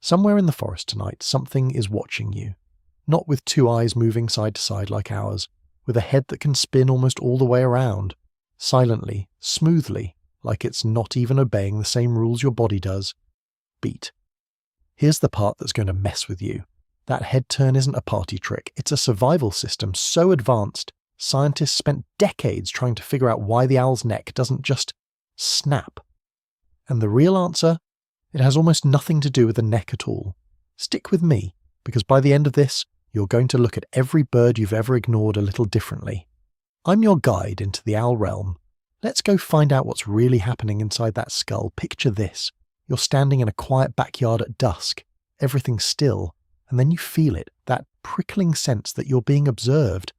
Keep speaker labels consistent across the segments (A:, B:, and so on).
A: Somewhere in the forest tonight, something is watching you. Not with two eyes moving side to side like ours, with a head that can spin almost all the way around, silently, smoothly, like it's not even obeying the same rules your body does. Beat. Here's the part that's going to mess with you. That head turn isn't a party trick, it's a survival system so advanced, scientists spent decades trying to figure out why the owl's neck doesn't just snap. And the real answer? It has almost nothing to do with the neck at all. Stick with me, because by the end of this, you're going to look at every bird you've ever ignored a little differently. I'm your guide into the owl realm. Let's go find out what's really happening inside that skull. Picture this. You're standing in a quiet backyard at dusk. Everything's still, and then you feel it, that prickling sense that you're being observed.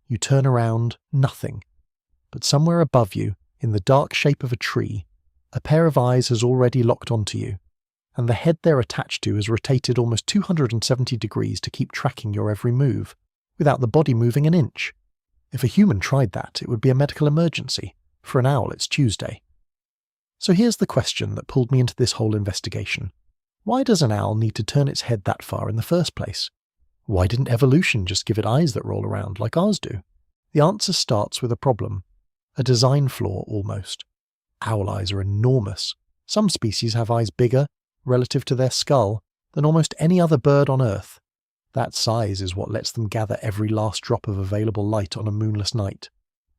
A: You turn around, nothing. But somewhere above you, in the dark shape of a tree, a pair of eyes has already locked onto you, and the head they're attached to has rotated almost 270 degrees to keep tracking your every move, without the body moving an inch. If a human tried that, it would be a medical emergency. For an owl, it's Tuesday. So here's the question that pulled me into this whole investigation. Why does an owl need to turn its head that far in the first place? Why didn't evolution just give it eyes that roll around like ours do? The answer starts with a problem. A design flaw, almost. Owl eyes are enormous. Some species have eyes bigger, relative to their skull, than almost any other bird on Earth. That size is what lets them gather every last drop of available light on a moonless night.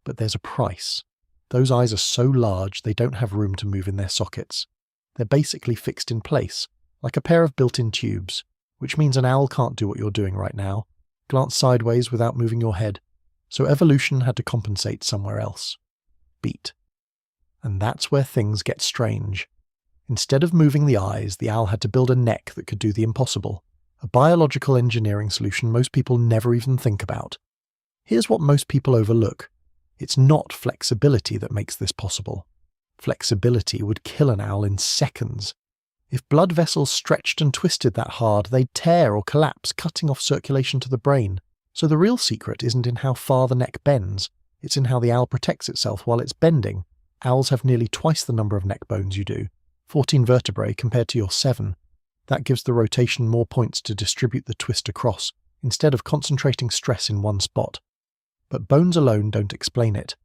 A: But there's a price. Those eyes are so large they don't have room to move in their sockets. They're basically fixed in place, like a pair of built-in tubes, which means an owl can't do what you're doing right now, glance sideways without moving your head. So evolution had to compensate somewhere else. Beat. And that's where things get strange. Instead of moving the eyes, the owl had to build a neck that could do the impossible. A biological engineering solution most people never even think about. Here's what most people overlook. It's not flexibility that makes this possible. Flexibility would kill an owl in seconds. If blood vessels stretched and twisted that hard, they'd tear or collapse, cutting off circulation to the brain. So the real secret isn't in how far the neck bends, it's in how the owl protects itself while it's bending. Owls have nearly twice the number of neck bones you do, 14 vertebrae compared to your 7. That gives the rotation more points to distribute the twist across, instead of concentrating stress in one spot. But bones alone don't explain it.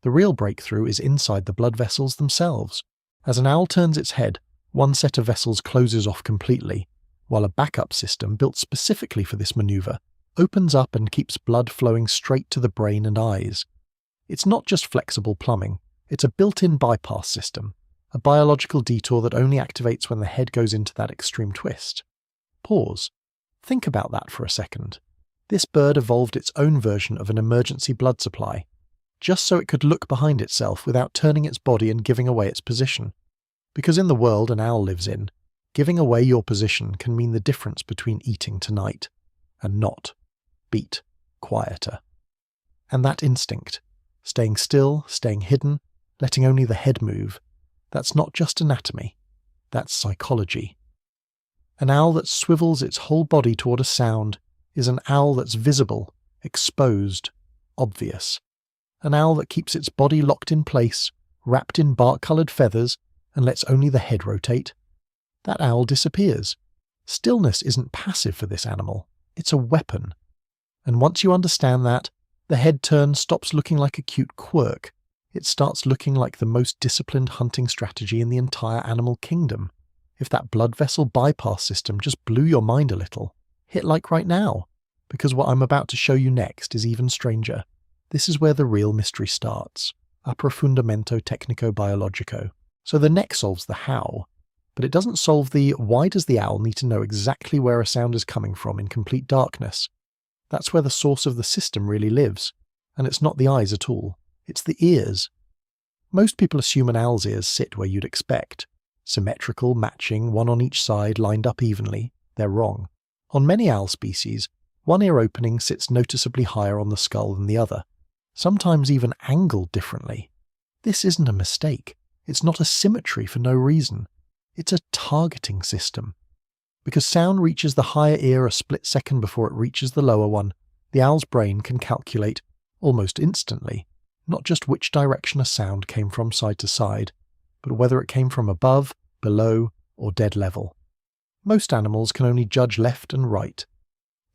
A: The real breakthrough is inside the blood vessels themselves. As an owl turns its head, one set of vessels closes off completely, while a backup system built specifically for this maneuver opens up and keeps blood flowing straight to the brain and eyes. It's not just flexible plumbing, it's a built-in bypass system, a biological detour that only activates when the head goes into that extreme twist. Pause. Think about that for a second. This bird evolved its own version of an emergency blood supply, just so it could look behind itself without turning its body and giving away its position. Because in the world an owl lives in, giving away your position can mean the difference between eating tonight and not. Beat. Quieter. And that instinct, staying still, staying hidden, letting only the head move, that's not just anatomy, that's psychology. An owl that swivels its whole body toward a sound is an owl that's visible, exposed, obvious. An owl that keeps its body locked in place, wrapped in bark-coloured feathers, and lets only the head rotate. That owl disappears. Stillness isn't passive for this animal, it's a weapon. And once you understand that, the head turn stops looking like a cute quirk. It starts looking like the most disciplined hunting strategy in the entire animal kingdom. If that blood vessel bypass system just blew your mind a little, hit like right now, because what I'm about to show you next is even stranger. This is where the real mystery starts. Approfundamento tecnico-biologico. So the neck solves the how, but it doesn't solve the why does the owl need to know exactly where a sound is coming from in complete darkness. That's where the source of the system really lives, and it's not the eyes at all, it's the ears. Most people assume an owl's ears sit where you'd expect. Symmetrical, matching, one on each side, lined up evenly. They're wrong. On many owl species, one ear opening sits noticeably higher on the skull than the other, sometimes even angled differently. This isn't a mistake. It's not a symmetry for no reason. It's a targeting system. Because sound reaches the higher ear a split second before it reaches the lower one, the owl's brain can calculate, almost instantly, not just which direction a sound came from side to side, but whether it came from above, below, or dead level. Most animals can only judge left and right.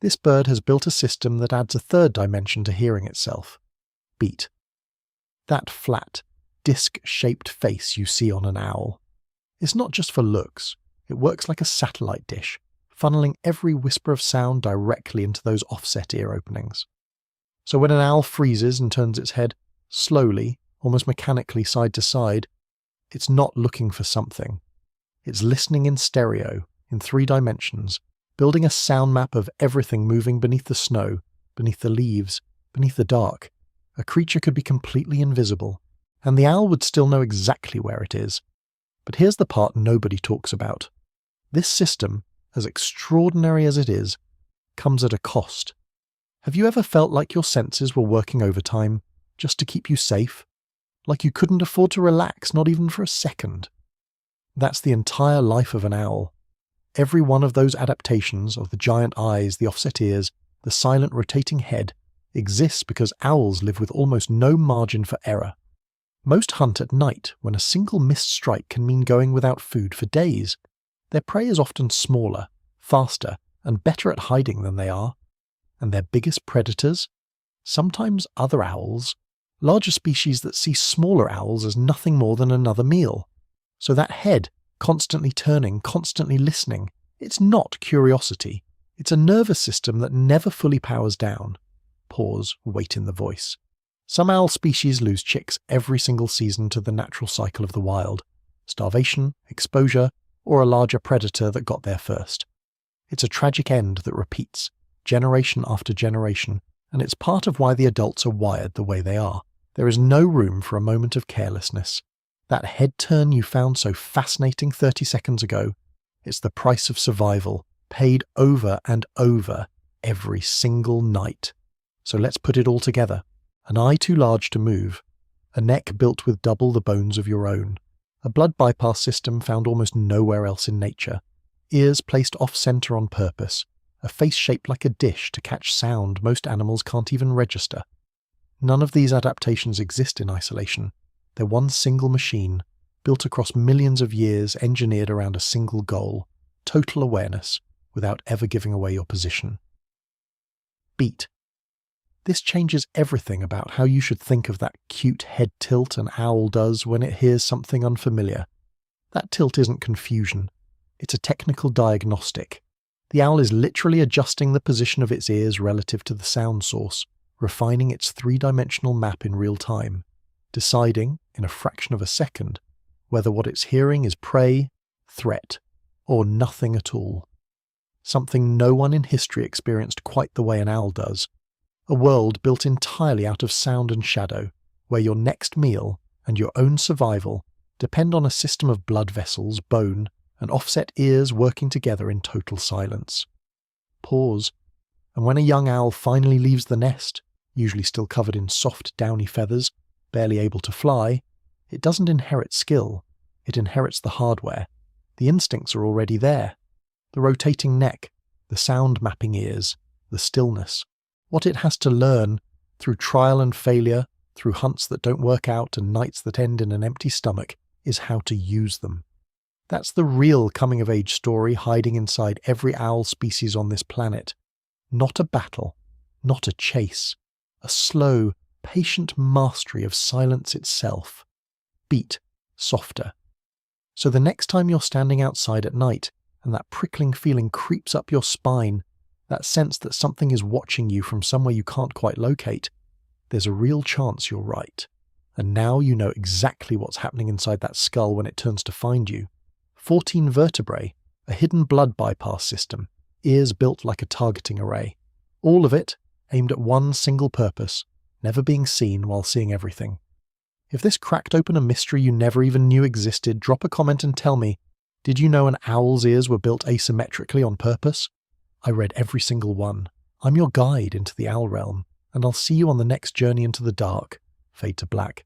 A: This bird has built a system that adds a third dimension to hearing itself. Beat. That flat, disc-shaped face you see on an owl. It's not just for looks. It works like a satellite dish, funneling every whisper of sound directly into those offset ear openings. So when an owl freezes and turns its head slowly, almost mechanically side to side, it's not looking for something. It's listening in stereo, in 3 dimensions, building a sound map of everything moving beneath the snow, beneath the leaves, beneath the dark. A creature could be completely invisible, and the owl would still know exactly where it is. But here's the part nobody talks about. This system, as extraordinary as it is, comes at a cost. Have you ever felt like your senses were working overtime just to keep you safe? Like you couldn't afford to relax, not even for a second? That's the entire life of an owl. Every one of those adaptations of the giant eyes, the offset ears, the silent rotating head, exists because owls live with almost no margin for error. Most hunt at night when a single missed strike can mean going without food for days. Their prey is often smaller, faster, and better at hiding than they are. And their biggest predators? Sometimes other owls, larger species that see smaller owls as nothing more than another meal. So that head, constantly turning, constantly listening, it's not curiosity. It's a nervous system that never fully powers down. Pause, wait in the voice. Some owl species lose chicks every single season to the natural cycle of the wild. Starvation, exposure, or a larger predator that got there first. It's a tragic end that repeats, generation after generation, and it's part of why the adults are wired the way they are. There is no room for a moment of carelessness. That head turn you found so fascinating 30 seconds ago, it's the price of survival, paid over and over every single night. So let's put it all together. An eye too large to move, a neck built with double the bones of your own, a blood bypass system found almost nowhere else in nature, ears placed off-center on purpose, a face shaped like a dish to catch sound most animals can't even register. None of these adaptations exist in isolation. They're one single machine, built across millions of years, engineered around a single goal, total awareness, without ever giving away your position. Beat. This changes everything about how you should think of that cute head tilt an owl does when it hears something unfamiliar. That tilt isn't confusion. It's a technical diagnostic. The owl is literally adjusting the position of its ears relative to the sound source, refining its 3-dimensional map in real time, deciding, in a fraction of a second, whether what it's hearing is prey, threat, or nothing at all. Something no one in history experienced quite the way an owl does. A world built entirely out of sound and shadow, where your next meal and your own survival depend on a system of blood vessels, bone, and offset ears working together in total silence. Pause, and when a young owl finally leaves the nest, usually still covered in soft, downy feathers, barely able to fly, it doesn't inherit skill, it inherits the hardware. The instincts are already there. The rotating neck, the sound mapping ears, the stillness. What it has to learn, through trial and failure, through hunts that don't work out and nights that end in an empty stomach, is how to use them. That's the real coming-of-age story hiding inside every owl species on this planet. Not a battle, not a chase. A slow, patient mastery of silence itself. Beat softer. So the next time you're standing outside at night, and that prickling feeling creeps up your spine, that sense that something is watching you from somewhere you can't quite locate, there's a real chance you're right. And now you know exactly what's happening inside that skull when it turns to find you. 14 vertebrae, a hidden blood bypass system, ears built like a targeting array. All of it aimed at one single purpose, never being seen while seeing everything. If this cracked open a mystery you never even knew existed, drop a comment and tell me, did you know an owl's ears were built asymmetrically on purpose? I read every single one. I'm your guide into the owl realm, and I'll see you on the next journey into the dark. Fade to black.